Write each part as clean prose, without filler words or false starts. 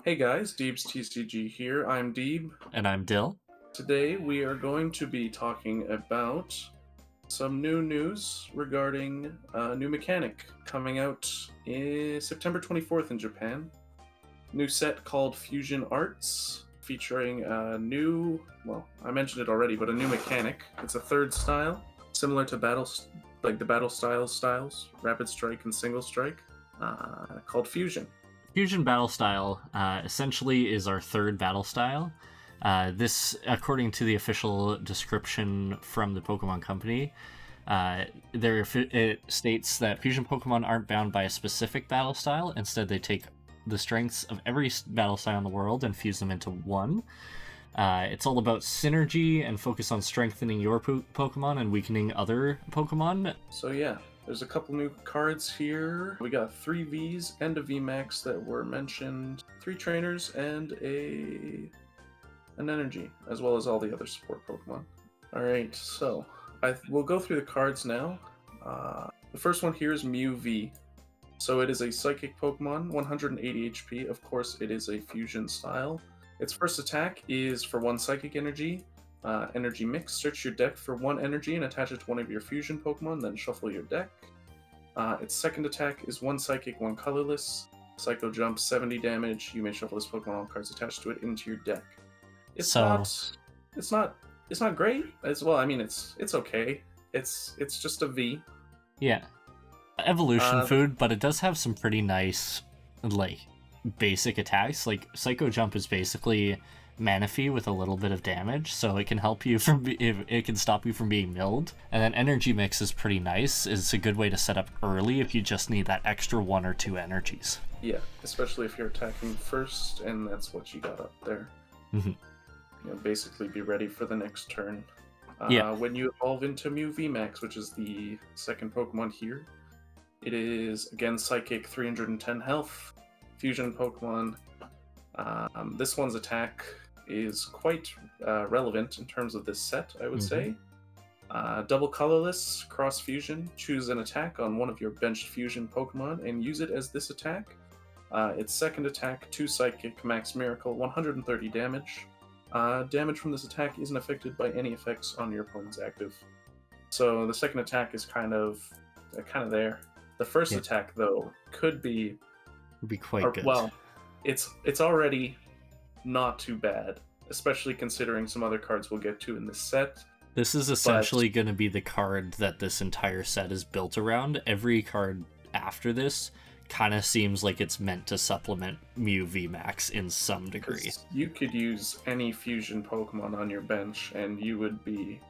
Hey guys, Deeb's TCG here. I'm Deeb. And I'm Dyl. Today we are going to be talking about some new news regarding a new mechanic coming out September 24th in Japan. New set called Fusion Arts, featuring a new, well, I mentioned it already, but a new mechanic. It's a third style, similar to the Battle styles, Rapid Strike and Single Strike, called Fusion. Fusion battle style essentially is our third battle style. This, according to the official description from the Pokemon Company, it states that fusion Pokemon aren't bound by a specific battle style. Instead, they take the strengths of every battle style in the world and fuse them into one. It's all about synergy and focus on strengthening your Pokemon and weakening other Pokemon. So yeah, there's a couple new cards here. We got 3 Vs and a VMAX that were mentioned, 3 trainers, and an energy, as well as all the other support Pokemon. Alright, so we'll go through the cards now. The first one here is Mew V. So it is a Psychic Pokemon, 180 HP. Of course, it is a fusion style. Its first attack is for 1 Psychic Energy. Energy Mix. Search your deck for 1 energy and attach it to one of your fusion Pokemon, then shuffle your deck. Its second attack is 1 Psychic, 1 Colorless. Psycho Jump, 70 damage. You may shuffle this Pokemon all cards attached to it into your deck. It's not great. It's okay. It's just a V. Yeah. Evolution food, but it does have some pretty nice, basic attacks. Like, Psycho Jump is basically Manaphy with a little bit of damage, so it can help you it can stop you from being milled. And then Energy Mix is pretty nice. It's a good way to set up early if you just need that extra 1 or 2 energies. Yeah, especially if you're attacking first, and that's what you got up there. Mm-hmm. Basically be ready for the next turn. When you evolve into Mew VMAX, which is the second Pokemon here, it is, again, Psychic, 310 health, Fusion Pokemon. This one's attack is quite relevant in terms of this set, I would say. Double Colorless, Cross Fusion. Choose an attack on one of your benched Fusion Pokemon and use it as this attack. Its second attack, 2 Psychic, Max Miracle, 130 damage. Damage from this attack isn't affected by any effects on your opponent's active. So the second attack is kind of there. The first attack, though, could be quite good. Well, it's already not too bad, especially considering some other cards we'll get to in this set. This is essentially going to be the card that this entire set is built around. Every card after this kind of seems like it's meant to supplement Mew VMAX in some degree. You could use any fusion Pokemon on your bench and you would be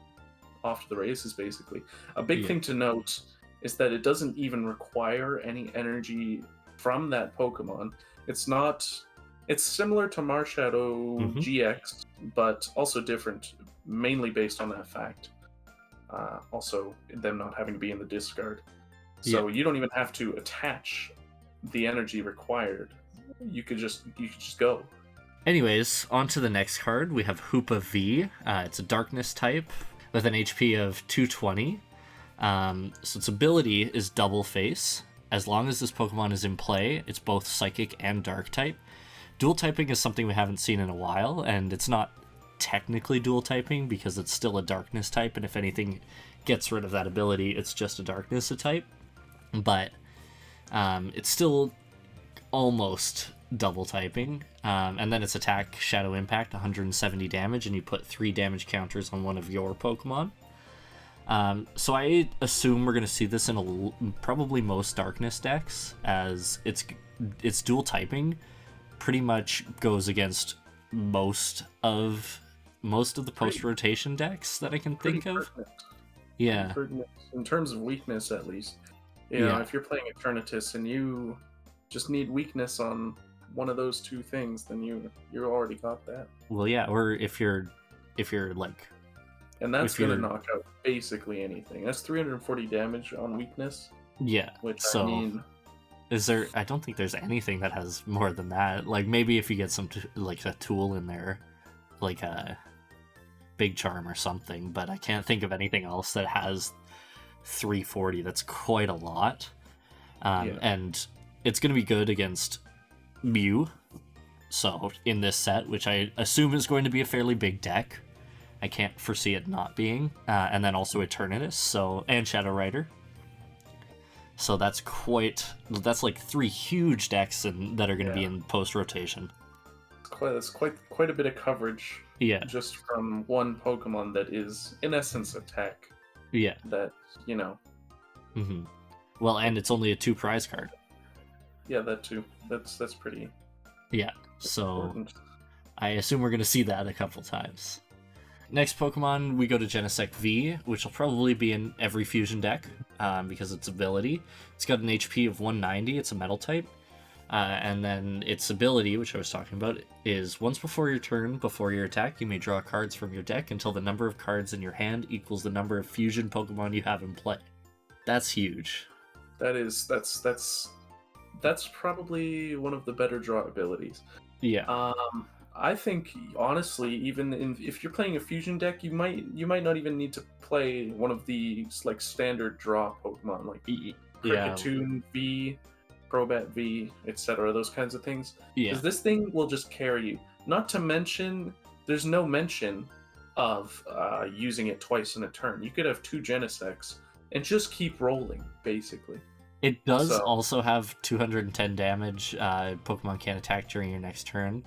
off to the races, basically. A big thing to note is that it doesn't even require any energy from that Pokemon. It's similar to Marshadow GX, but also different, mainly based on that fact. Also, them not having to be in the discard. So you don't even have to attach the energy required. You could just go. Anyways, on to the next card. We have Hoopa V. It's a darkness type with an HP of 220. So its ability is Double Face. As long as this Pokemon is in play, it's both Psychic and Dark type. Dual typing is something we haven't seen in a while, and it's not technically dual typing because it's still a darkness type, and if anything gets rid of that ability, it's just a darkness type. But it's still almost double typing. And then its attack, Shadow Impact, 170 damage, and you put 3 damage counters on one of your Pokemon. So I assume we're going to see this in probably most darkness decks, as its dual typing pretty much goes against most of the post-rotation decks that I can think of. Yeah. In terms of weakness, at least. You know, if you're playing Eternatus and you just need weakness on one of those 2 things, then you already got that. Well, yeah, or if you're like... And that's going to knock out basically anything. That's 340 damage on weakness. Yeah, which, so... I mean... I don't think there's anything that has more than that. Like, maybe if you get some, a tool in there, like a Big Charm or something, but I can't think of anything else that has 340. That's quite a lot. And it's going to be good against Mew, So in this set, which I assume is going to be a fairly big deck, I can't foresee it not being. And then also Eternatus, and Shadow Rider. So that's like 3 huge decks that are going to be in post rotation. That's quite a bit of coverage. Yeah. Just from one Pokemon that is in essence attack. Yeah. That Mm-hmm. Well, and it's only a 2 prize card. Yeah, that too. That's pretty. Yeah. So important. I assume we're going to see that a couple times. Next Pokemon, we go to Genesect V, which will probably be in every fusion deck because its ability. It's got an HP of 190. It's a metal type. And then its ability, which I was talking about, is once before your turn, before your attack, you may draw cards from your deck until the number of cards in your hand equals the number of fusion Pokemon you have in play. That's huge. That's probably one of the better draw abilities. Yeah. I think honestly, even if you're playing a fusion deck, you might not even need to play one of the like standard draw Pokemon like Kricketune V, Crobat V, etc. Those kinds of things. Yeah. Because this thing will just carry you. Not to mention, there's no mention of using it twice in a turn. You could have 2 Genesects and just keep rolling, basically. It does also have 210 damage. Pokemon can't attack during your next turn.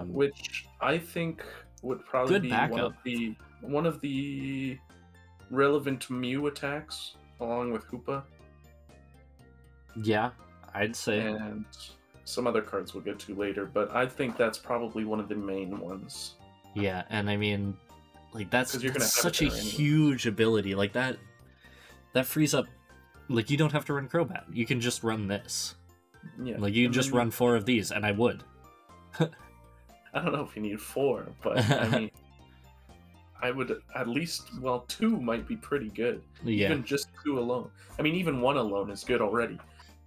Which I think would probably be backup. one of the relevant Mew attacks, along with Hoopa. Yeah, I'd say. And some other cards we'll get to later, but I think that's probably one of the main ones. Yeah, and I mean, like that's such a anyway. huge ability. Like that frees up. Like you don't have to run Crobat. You can just run this. Yeah. Like you can just run 4 of these, and I would. I don't know if you need 4, but I mean, I would at least 2 might be pretty good. Yeah. Even just 2 alone. I mean, even 1 alone is good already.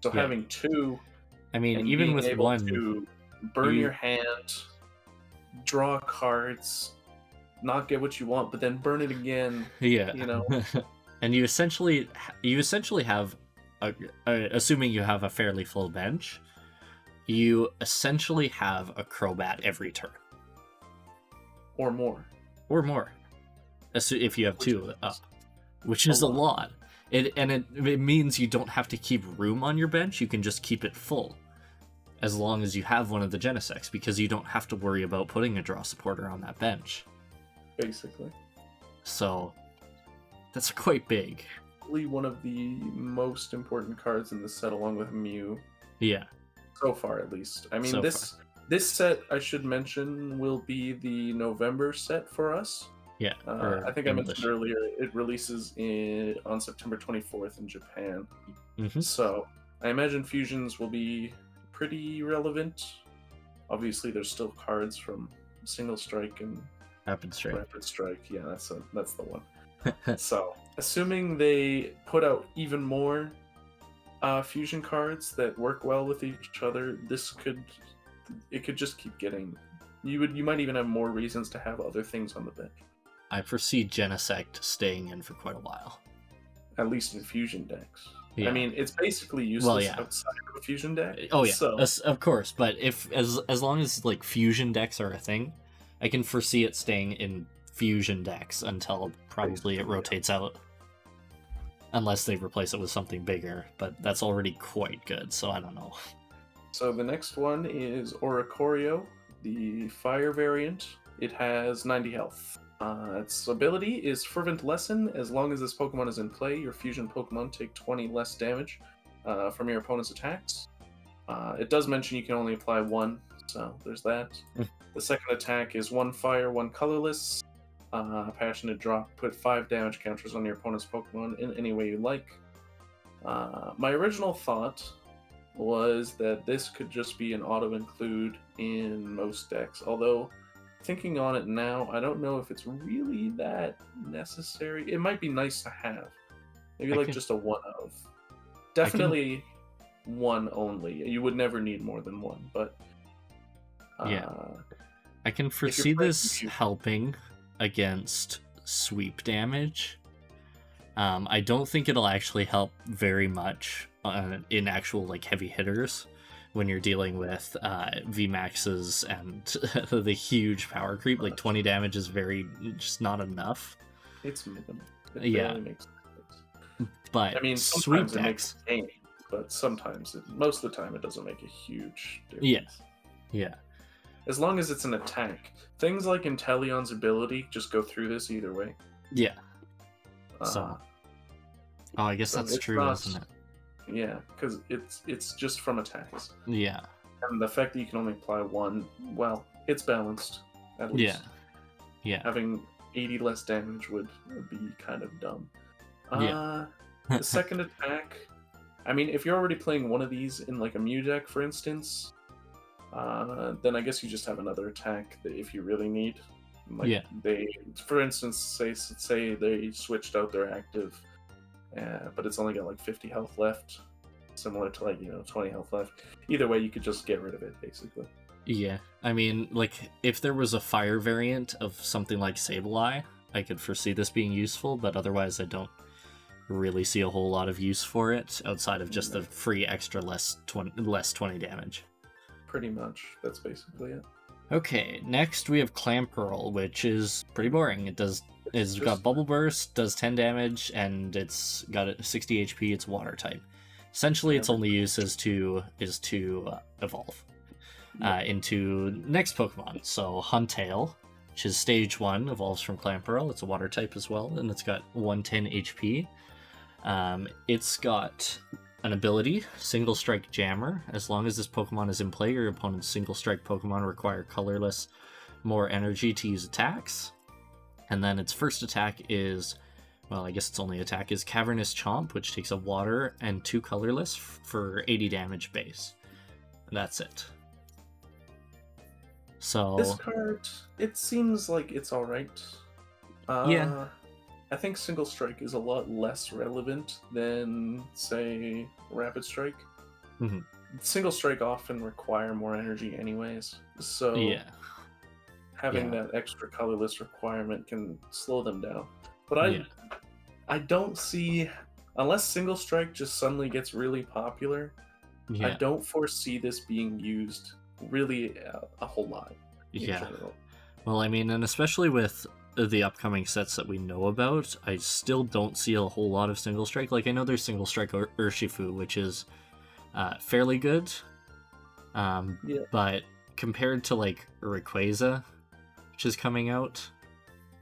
So having 2. I mean, even with 1, to burn your hand, draw cards, not get what you want, but then burn it again. Yeah. You know. And you essentially have, assuming you have a fairly full bench, you essentially have a Crobat every turn. Or more. If you have 2 up. Which is a lot. It means you don't have to keep room on your bench, you can just keep it full. As long as you have one of the Genesects, because you don't have to worry about putting a draw supporter on that bench. Basically. So, that's quite big. Probably one of the most important cards in this set, along with Mew. Yeah. So far, at least. I mean, this set, I should mention, will be the November set for us. Yeah. I think I mentioned earlier, it releases on September 24th in Japan. Mm-hmm. So, I imagine fusions will be pretty relevant. Obviously, there's still cards from Single Strike and Rapid Strike. Yeah, that's the one. So, assuming they put out even more fusion cards that work well with each other, it could just keep getting. You might even have more reasons to have other things on the bench. I foresee Genesect staying in for quite a while. At least in fusion decks. Yeah. I mean, it's basically useless outside of a fusion deck. Oh yeah, so. Of course. But as long as like fusion decks are a thing, I can foresee it staying in fusion decks until probably it rotates out. Unless they replace it with something bigger, but that's already quite good, so I don't know. So the next one is Oricorio, the fire variant. It has 90 health. Its ability is Fervent Lesson. As long as this Pokemon is in play, your fusion Pokemon take 20 less damage from your opponent's attacks. It does mention you can only apply 1, so there's that. The second attack is 1 fire, 1 colorless. Passionate Drop. Put 5 damage counters on your opponent's Pokemon in any way you like. My original thought was that this could just be an auto-include in most decks, although thinking on it now, I don't know if it's really that necessary. It might be nice to have. Maybe just a 1 of. Definitely 1 only. You would never need more than 1, but... yeah. I can foresee this helping against sweep damage. I don't think it'll actually help very much in actual like heavy hitters, when you're dealing with VMAXs and the huge power creep. Like 20 damage is just not enough. It's minimal. It Yeah. barely makes sense. But I mean, sweep sometimes it makes decks. a game, but sometimes, most of the time, it doesn't make a huge difference. Yeah. Yeah. As long as it's an attack. Things like Inteleon's ability just go through this either way. Yeah. So. Oh, I guess so that's it's true, not- isn't it? Yeah, because it's just from attacks. Yeah. And the fact that you can only apply one, well, it's balanced, at least. Yeah. Having 80 less damage would be kind of dumb. Yeah. The second attack, I mean, if you're already playing one of these in like a Mew deck, for instance, then I guess you just have another attack that if you really need. Like Yeah. they, for instance, say they switched out their active, but it's only got like 50 health left, similar to like 20 health left. Either way, you could just get rid of it basically. Yeah. I mean, like, if there was a fire variant of something like Sableye, I could foresee this being useful, but otherwise I don't really see a whole lot of use for it outside of just the free extra less 20 damage. Pretty much, that's basically it. Okay, next we have Clam Pearl, which is pretty boring. It's got Bubble Burst, does 10 damage, and it's got a 60 HP. It's water type. Essentially, its only use is to evolve into next Pokemon. So Huntail, which is stage 1, evolves from Clam Pearl. It's a water type as well, and it's got 110 HP. It's got an ability, Single Strike Jammer. As long as this Pokemon is in play, your opponent's Single Strike Pokemon require colorless more energy to use attacks. And then its first attack is, well, I guess its only attack is Cavernous Chomp, which takes a water and 2 colorless for 80 damage base. And that's it. So This card, it seems like it's alright. Yeah. I think Single Strike is a lot less relevant than, say, Rapid Strike. Mm-hmm. Single Strike often require more energy anyways, so yeah. having that extra colorless requirement can slow them down. But I don't see, unless Single Strike just suddenly gets really popular, I don't foresee this being used really a whole lot in general. Well, I mean, and especially with the upcoming sets that we know about, I still don't see a whole lot of Single Strike. Like, I know there's Single Strike Urshifu, which is fairly good, but compared to, like, Rayquaza, which is coming out,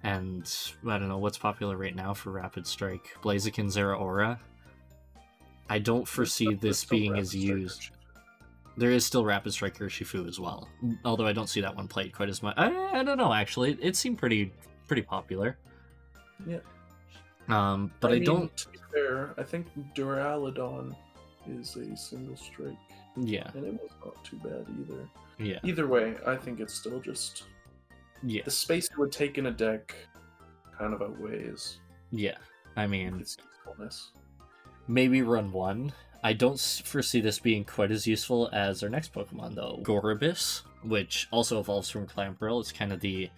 and I don't know what's popular right now for Rapid Strike, Blaziken, Zeraora, I don't foresee this being as used. There is still Rapid Strike Urshifu as well, although I don't see that one played quite as much. I don't know, actually. It seemed pretty popular. Yeah. But I don't... To be fair, I think Duraludon is a Single Strike. Yeah. And it was not too bad either. Yeah. Either way, I think it's still just... Yeah. The space it would take in a deck kind of outweighs... Yeah. I mean... its usefulness. Maybe run 1. I don't foresee this being quite as useful as our next Pokemon, though. Goribus, which also evolves from Clam Pearl. It's kind of the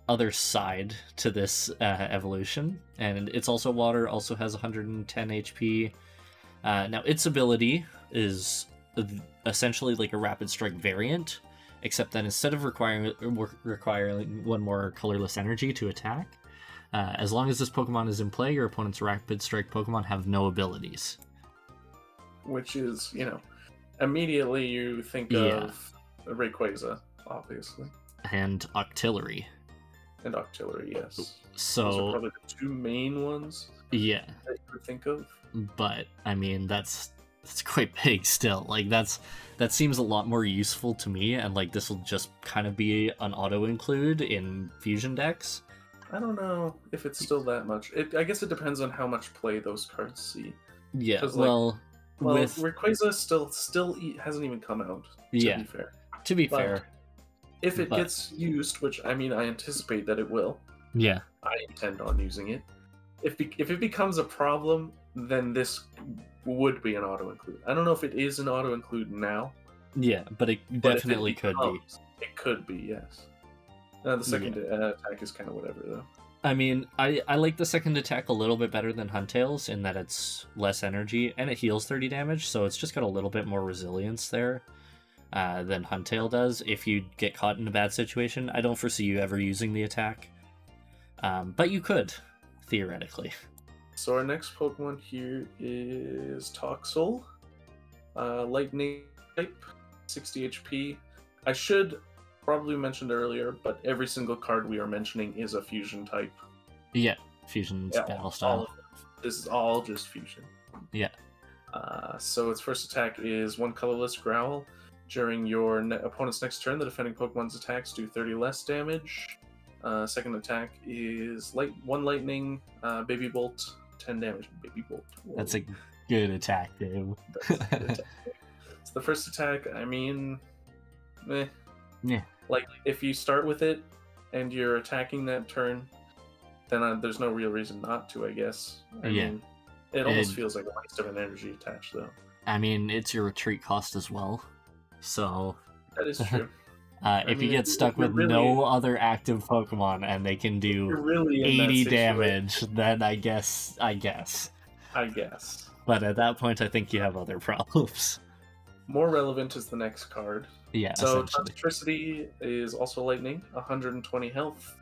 other side to this evolution. And it's also water, also has 110 HP. Now, its ability is essentially like a Rapid Strike variant, except that instead of requiring one more colorless energy to attack, as long as this Pokemon is in play, your opponent's Rapid Strike Pokemon have no abilities. Which is, immediately you think of Rayquaza, obviously. And Octillery. And Octillery, yes. So, those are probably the two main ones that you could think of. But, I mean, that's quite big still. Like, that seems a lot more useful to me, and, like, this will just kind of be an auto-include in Fusion decks. I don't know if it's still that much. I guess it depends on how much play those cards see. Yeah, well, with Rayquaza still hasn't even come out. To be fair, if it gets used, which I mean, I anticipate that it will. Yeah, I intend on using it. If it becomes a problem, then this would be an auto include. I don't know if it is an auto include now. Yeah, but it definitely could be. It could be, yes. The second attack is kind of whatever, though. I mean, I like the second attack a little bit better than Huntail's in that it's less energy and it heals 30 damage, so it's just got a little bit more resilience there than Huntail does. If you get caught in a bad situation, I don't foresee you ever using the attack, but you could, theoretically. So our next Pokemon here is Toxil, Lightning type, 60 HP. I should probably mentioned earlier, but every single card we are mentioning is a fusion type. Yeah, fusion's battle style. This is all just fusion. Yeah. So its first attack is one colorless growl. During your opponent's next turn, the defending Pokemon's attacks do 30 less damage. Second attack is one lightning, baby bolt, 10 damage. Baby bolt. Whoa. That's a good attack, Dave. That's a good attack. It's the first attack. I mean, meh. Yeah. Like, if you start with it and you're attacking that turn, then there's no real reason not to, I guess. I mean, it almost feels like a waste of an energy attached, though. I mean, it's your retreat cost as well, so... That is true. If you get stuck with no other active Pokemon and they can do really 80 damage, then I guess. But at that point, I think you have other problems. More relevant is the next card. Yeah. So Toxicity is also lightning, 120 health.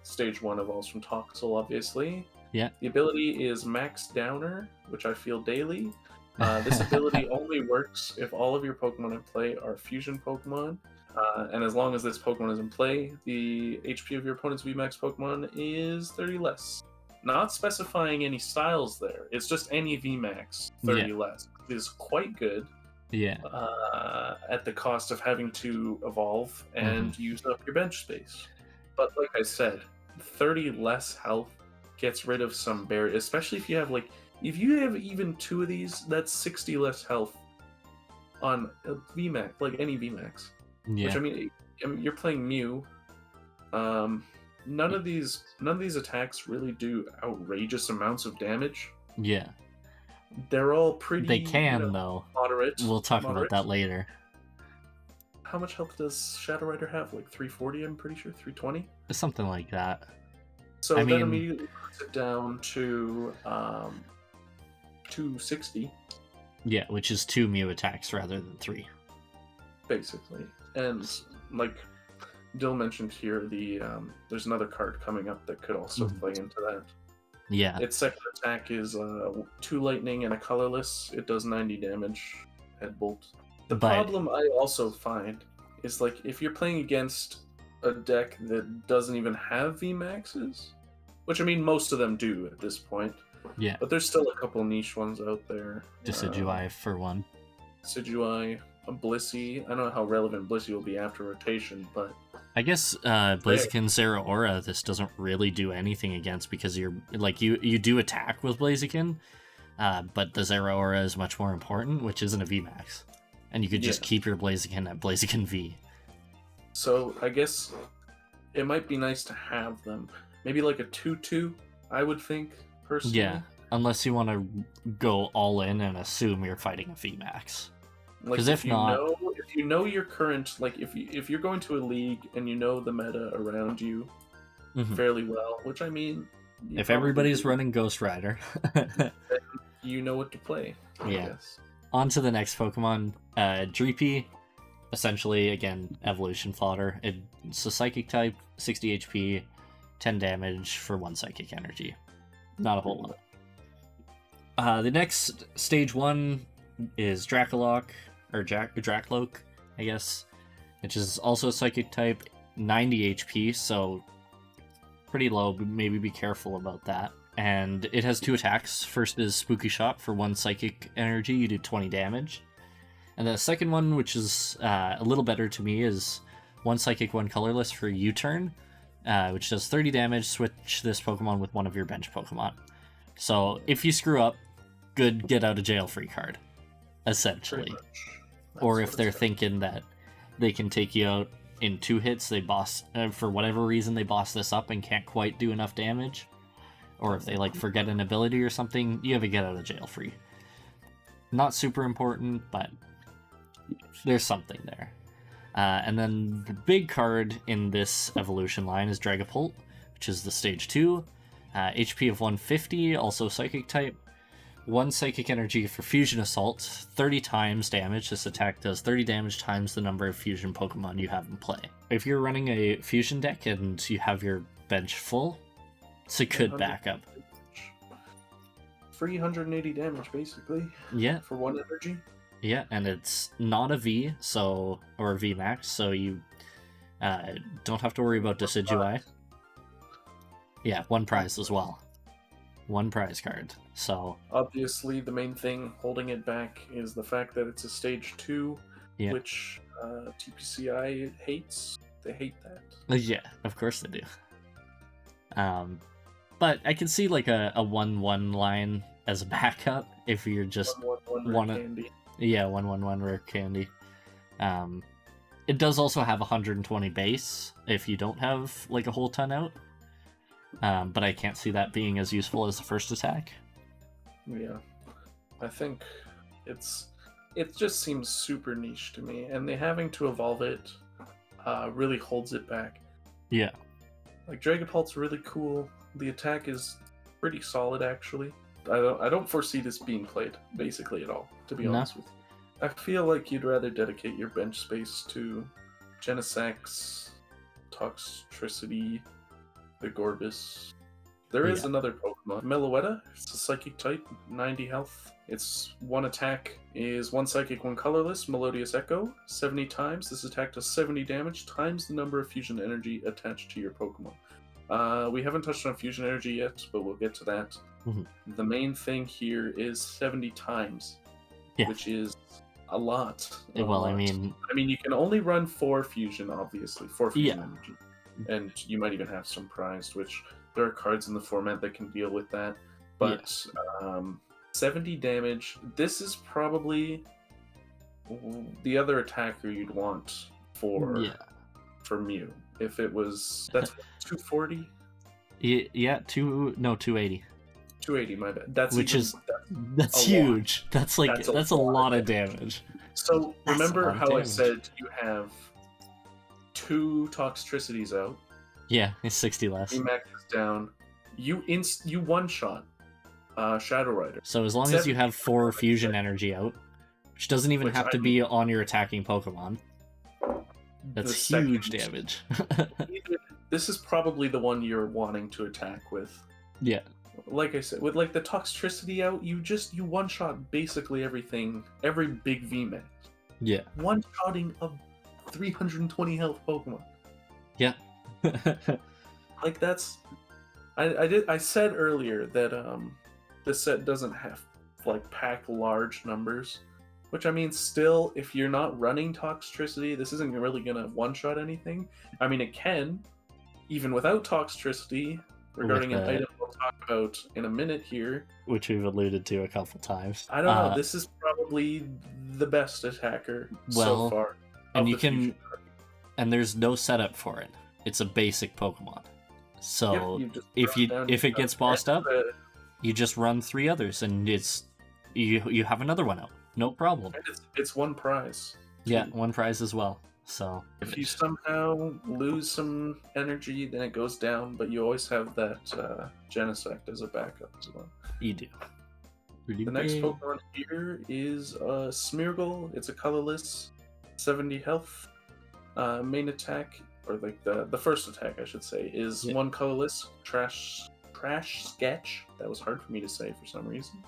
Stage 1 evolves from Toxil, obviously. Yeah. The ability is Max Downer, which I feel daily. This ability only works if all of your Pokemon in play are fusion Pokemon. And as long as this Pokemon is in play, the HP of your opponent's VMAX Pokemon is 30 less. Not specifying any styles there. It's just any VMAX 30 less. It is quite good. Yeah. At the cost of having to evolve and use up your bench space. But like I said, 30 less health gets rid of some barriers, especially if you have if you have even 2 of these, that's 60 less health on a VMAX, like any VMAX. Yeah. Which I mean, you're playing Mew. None of these attacks really do outrageous amounts of damage. Yeah. They're all pretty. They can though. Moderate. We'll talk about that later. How much health does Shadow Rider have? Like 340, I'm pretty sure. 320? Something like that. So that immediately puts it down to 260. Yeah, which is 2 Mew attacks rather than 3. Basically. And like Dyl mentioned here, there's another card coming up that could also play into that. Yeah. Its second attack is 2 lightning and a colorless. It does 90 damage. Head bolt. The problem I also find is if you're playing against a deck that doesn't even have VMAXs, which I mean most of them do at this point. Yeah. But there's still a couple niche ones out there. Decidueye for one. Decidueye, a Blissey. I don't know how relevant Blissey will be after rotation, but I guess Blaziken Zeraora this doesn't really do anything against because you do attack with Blaziken, but the Zeraora is much more important, which isn't a VMAX. And you could just keep your Blaziken at Blaziken V. So I guess it might be nice to have them. Maybe like a 2-2, I would think, personally. Yeah, unless you want to go all in and assume you're fighting a VMAX. Because if you know your current, if you're going to a league and you know the meta around you fairly well, which I mean, if everybody's running Ghost Rider, then you know what to play. I guess. On to the next Pokemon, Dreepy. Essentially, again, evolution fodder. It's a psychic type, 60 HP, 10 damage for 1 psychic energy. Not a whole lot. The next stage 1 is Dracolock, or Dracolock, I guess, which is also a psychic type, 90 HP, so pretty low, but maybe be careful about that. And it has 2 attacks. First is Spooky Shot for 1 psychic energy, you do 20 damage. And the second one, which is a little better to me, is 1 psychic, 1 colorless for U-turn, which does 30 damage. Switch this Pokemon with one of your bench Pokemon. So if you screw up, good get out of jail free card, essentially. Or if they're thinking that they can take you out in 2 hits, they boss for whatever reason they boss this up and can't quite do enough damage. Or if they forget an ability or something, you have a get out of jail free. Not super important, but there's something there. And then the big card in this evolution line is Dragapol, which is the stage 2. HP of 150, also psychic type. 1 psychic energy for fusion assault, 30 times damage. This attack does 30 damage times the number of fusion Pokemon you have in play. If you're running a fusion deck and you have your bench full, it's a good backup. 380 damage, basically. Yeah. For 1 energy. Yeah, and it's not a V, or a VMAX, so you don't have to worry about Decidui. Yeah, 1 prize as well. 1 prize card. So obviously, the main thing holding it back is the fact that it's a stage 2, which TPCI hates. They hate that. Yeah, of course they do. But I can see like a 1/1 line as a backup if you're just 1/1 rare candy. Yeah, 1/1 rare candy. It does also have 120 base if you don't have like a whole ton out. But I can't see that being as useful as the first attack. Yeah, I think it just seems super niche to me, and they having to evolve it really holds it back. Yeah, like Dragapol's really cool. The attack is pretty solid, actually. I don't foresee this being played basically at all, to be honest with you. I feel like you'd rather dedicate your bench space to Genesect, Toxtricity, the Goribus. There is another Pokemon, Meloetta. It's a psychic type, 90 health. Its 1 attack is 1 psychic, 1 colorless, Melodious Echo. 70 times. This attack does 70 damage times the number of fusion energy attached to your Pokemon. We haven't touched on fusion energy yet, but we'll get to that. Mm-hmm. The main thing here is 70 times, which is a lot. I mean, you can only run 4 fusion, obviously, 4 fusion energy. And you might even have some prized, which there are cards in the format that can deal with that. But 70 damage, this is probably the other attacker you'd want for Mew. If it was, that's 240? Yeah, 280. 280, my bad. That's huge. That's a lot of damage. So remember how I said you have 2 Toxtricities out? Yeah, it's 60 less. VMAX is down. You one-shot Shadow Rider. So as long as you have 4 fusion energy out, which doesn't even have to be on your attacking Pokemon, that's huge damage. This is probably the one you're wanting to attack with. Yeah. Like I said, with like the Toxtricity out, you one-shot basically everything, every big VMAX. Yeah. One-shotting a 320 health Pokemon. Yeah. Like that's... I said earlier that this set doesn't have pack large numbers, which I mean, still, if you're not running Toxtricity, this isn't really gonna one-shot anything. I mean, it can, even without Toxtricity, regarding an item we'll talk about in a minute here, which we've alluded to a couple times. I don't know. This is probably the best attacker so far. And you can, and there's no setup for it. It's a basic Pokemon. So if it gets bossed up, you just run 3 others, and you have another one out. No problem. And it's 1 prize. Yeah, 1 prize as well. So if you somehow lose some energy, then it goes down, but you always have that Genesect as a backup as well. You do. The next Pokemon here is Smeargle. It's a colorless, 70 health. Main attack, or like the first attack, I should say, is 1 colorless, Trash Sketch. That was hard for me to say for some reason.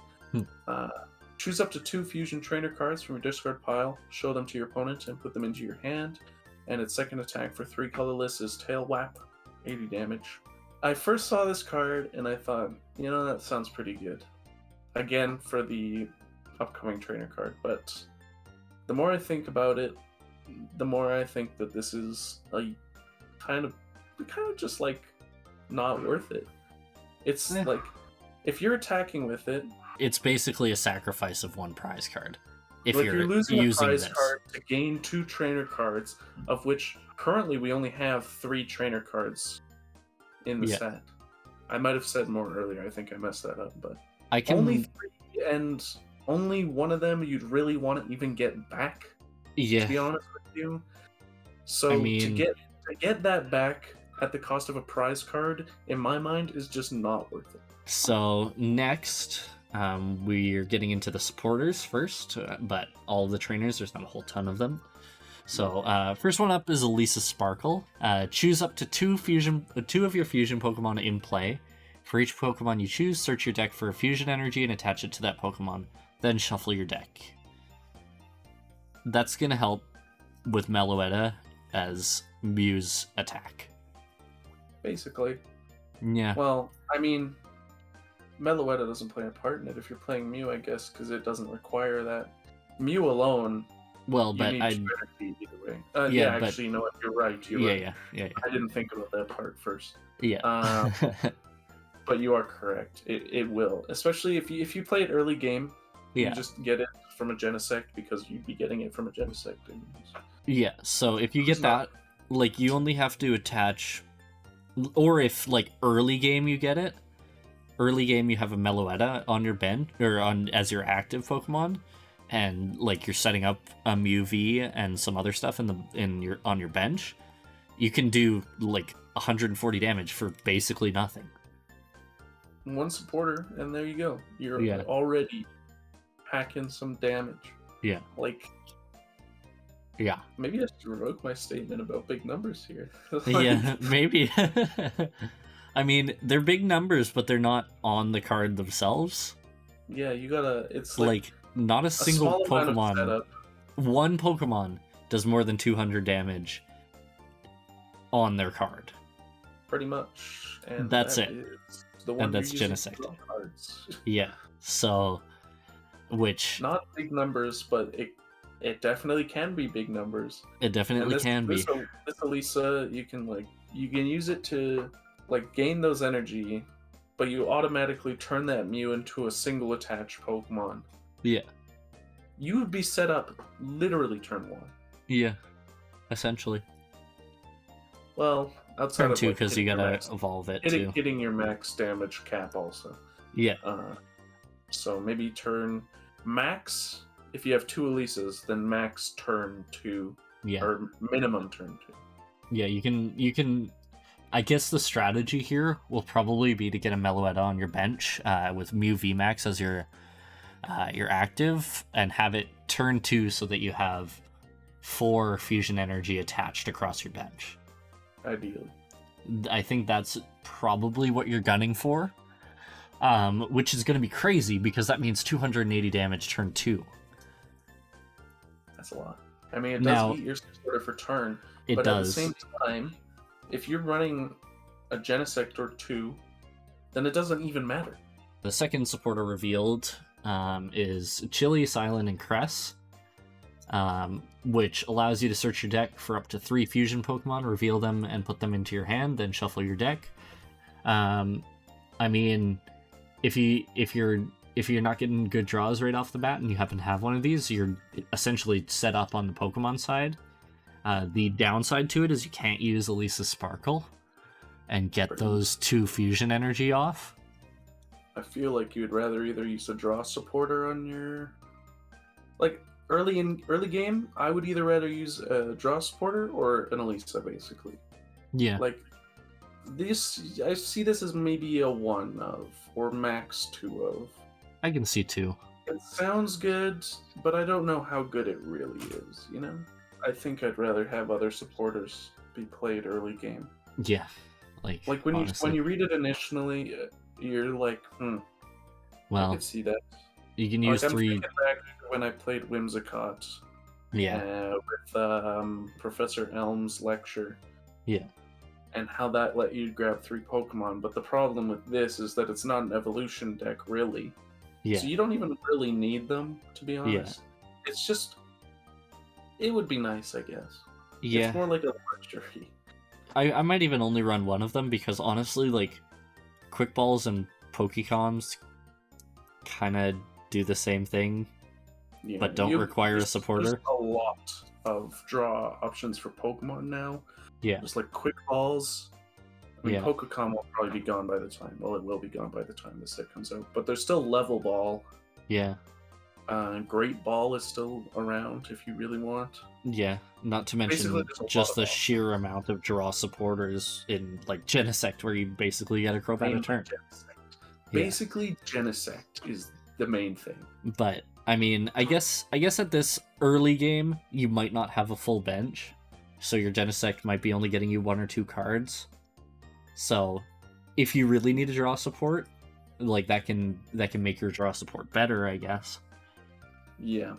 Choose up to 2 fusion trainer cards from your discard pile, show them to your opponent, and put them into your hand. And its second attack for 3 colorless is Tail Whap, 80 damage. I first saw this card and I thought, that sounds pretty good. Again, for the upcoming trainer card, but the more I think about it, the more I think that this is a kind of just not worth it. It's like, if you're attacking with it, it's basically a sacrifice of 1 prize card. If you're losing a prize this card to gain 2 trainer cards, of which currently we only have 3 trainer cards in the set. I might have said more earlier. I think I messed that up, but only 3, and only one of them you'd really want to even get back. Yeah. To be honest with you, so to get that back, at the cost of a prize card, in my mind, is just not worth it. So next, we're getting into the supporters first, but all the trainers, there's not a whole ton of them. So first one up is Elisa Sparkle. Choose up to two of your fusion Pokemon in play. For each Pokemon you choose, search your deck for a fusion energy and attach it to that Pokemon. Then shuffle your deck. That's going to help with Meloetta as Mew's attack. Basically. Yeah. Well, I mean, Meloetta doesn't play a part in it if you're playing Mew, I guess, because it doesn't require that. Mew alone, well, you but need I... strategy either way. yeah, actually, but... you know what? You're right. Yeah. I didn't think about that part first. Yeah. But you are correct. It will, especially if you play it early game. Yeah. You just get it from a Genesect because you'd be getting it from a Genesect. Yeah. So if you get that, like, you only have to attach, or if like early game you get it. Early game you have a Meloetta on your bench or on as your active Pokemon, and like you're setting up a Mew V and some other stuff on your bench. You can do like 140 damage for basically nothing. One supporter, and there you go. You're Yeah. already packing some damage. Yeah. Like, yeah. maybe I should revoke my statement about big numbers here. Yeah, maybe. I mean, they're big numbers, but they're not on the card themselves. Yeah, you gotta. It's like not a single Pokemon. One Pokemon does more than 200 damage on their card. Pretty much, and that's that it. The one and that's Genesect. Yeah. So, which not big numbers, but it definitely can be big numbers. It definitely can be. This Elisa, you can use it to like gain those energy, but you automatically turn that Mew into a single attached Pokemon. Yeah. You would be set up literally turn 1. Yeah. Essentially. Well, outside turn of 2 because you gotta evolve it too. Getting your max damage cap also. Yeah. So maybe turn max if you have 2 Elisas, then max turn 2. Yeah. Or minimum turn 2. Yeah, you can. I guess the strategy here will probably be to get a Meloetta on your bench with Mew VMAX as your active, and have it turn 2 so that you have 4 fusion energy attached across your bench. Ideally. I think that's probably what you're gunning for, which is going to be crazy because that means 280 damage turn 2. That's a lot. I mean, it does eat your supporter for turn, but at the same time, if you're running a Genesect or 2, then it doesn't even matter. The second supporter revealed is Chili, Silent, and Cress, which allows you to search your deck for up to 3 fusion Pokemon, reveal them, and put them into your hand, then shuffle your deck. I mean, if you're not getting good draws right off the bat and you happen to have one of these, you're essentially set up on the Pokemon side. The downside to it is you can't use Elisa Sparkle and get those 2 fusion energy off. I feel like you'd rather either use a draw supporter on your... Like, early game, I would either rather use a draw supporter or an Elisa, basically. Yeah. Like, this, I see this as maybe a 1 of, or max 2 of. I can see 2. It sounds good, but I don't know how good it really is, you know? I think I'd rather have other supporters be played early game. Yeah. Like when you read it initially, you're like, well, I could see that. You can use 3... I'm thinking back when I played Whimsicott. Yeah. With Professor Elm's lecture. Yeah. And how that let you grab 3 Pokemon. But the problem with this is that it's not an evolution deck, really. Yeah. So you don't even really need them, to be honest. Yeah. It's just... It would be nice, I guess. Yeah. It's more like a luxury. I might even only run one of them because honestly, like, Quick Balls and Pokecoms kind of do the same thing, but don't require a supporter. There's a lot of draw options for Pokemon now. Yeah. Just like Quick Balls. I mean, yeah. Pokecom will probably be gone by the time. Well, it will be gone by the time this set comes out. But there's still Level Ball. Yeah. Great Ball is still around if you really want. Yeah, not to mention There's a just lot the of sheer amount of draw supporters in like Genesect, where you basically get a crop out of turn. Basically, Genesect is the main thing. But I mean, I guess at this early game, you might not have a full bench, so your Genesect might be only getting you 1 or 2 cards. So, if you really need to draw support, like that can make your draw support better, I guess. Yeah,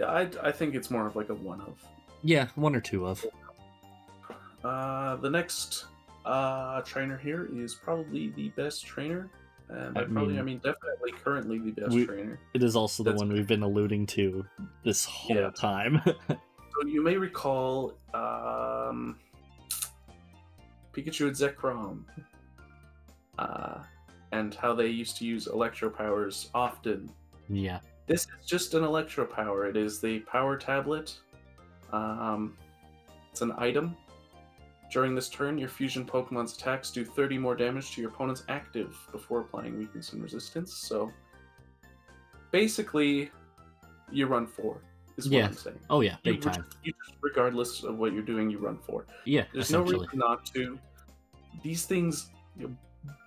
I think it's more of like a one of. Yeah, 1 or 2 of. The next trainer here is probably the best trainer. And I mean definitely currently the best trainer. It is also the one we've been alluding to this whole time. So you may recall Pikachu and Zekrom, and how they used to use Electro Powers often. Yeah. This is just an Electro Power. It is the Power Tablet. It's an item. During this turn, your fusion Pokemon's attacks do 30 more damage to your opponent's active before applying weakness and resistance. So basically, you run 4, is what I'm saying. Oh yeah, big time. You just, regardless of what you're doing, you run 4. Yeah, there's no reason not to. These things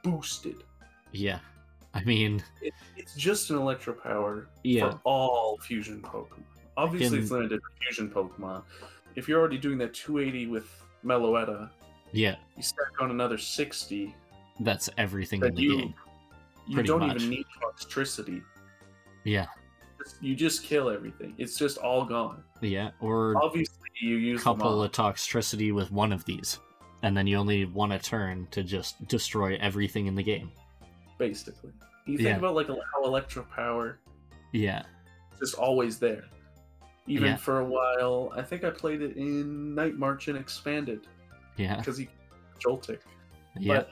boosted. Yeah, I mean, it's just an Electro Power for all fusion Pokemon. Obviously, it's limited to fusion Pokemon. If you're already doing that 280 with Meloetta, you stack on another 60. That's everything in the game. You don't even need Toxicity. Yeah. You just kill everything. It's just all gone. Yeah, or obviously you use a couple of Toxicity with one of these, and then you only want a turn to just destroy everything in the game. Basically. You think about like how Electro Power it's just always there. Even for a while, I think I played it in Night March and Expanded. Yeah. Because you Joltik. Yeah. But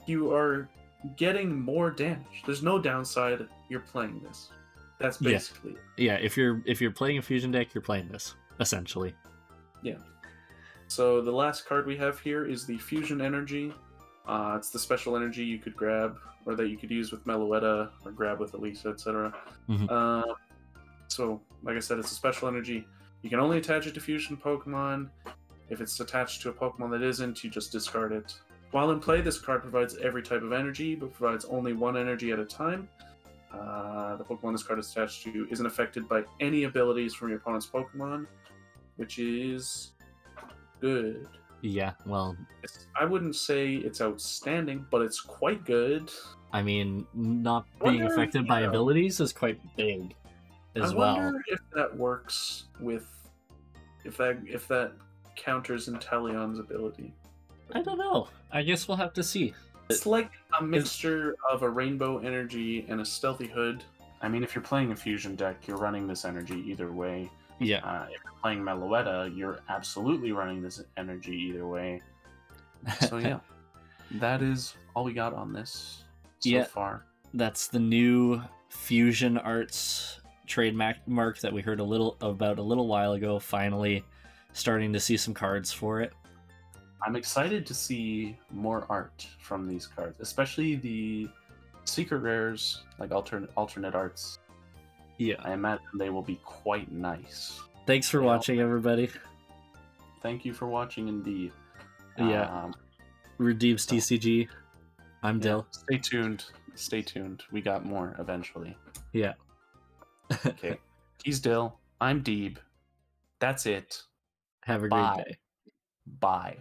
you are getting more damage. There's no downside. You're playing this. That's basically it. Yeah, if you're playing a fusion deck, you're playing this, essentially. Yeah. So the last card we have here is the Fusion Energy. It's the special energy you could grab, or that you could use with Meloetta, or grab with Elisa, etc. So, like I said, it's a special energy. You can only attach it to fusion Pokemon. If it's attached to a Pokemon that isn't, you just discard it. While in play, this card provides every type of energy, but provides only 1 energy at a time. The Pokemon this card is attached to isn't affected by any abilities from your opponent's Pokemon, which is good. Yeah, well... I wouldn't say it's outstanding, but it's quite good. I mean, not being affected by abilities is quite big. I wonder if that works with if that counters Inteleon's ability. I don't know. I guess we'll have to see. It's like a mixture of a Rainbow Energy and a Stealthy Hood. I mean, if you're playing a fusion deck, you're running this energy either way. Yeah. If you're playing Meloetta, you're absolutely running this energy either way. So yeah, that is all we got on this so far. That's the new Fusion Arts trademark that we heard a little while ago. Finally starting to see some cards for it. I'm excited to see more art from these cards, especially the secret rares, like alternate arts. Yeah, I imagine they will be quite nice. Thanks for watching, everybody. Thank you for watching, indeed. We're Deeb's TCG. I'm Dyl. Stay tuned. We got more eventually. Yeah. Okay. He's Dyl. I'm Deeb. That's it. Have a great day. Bye.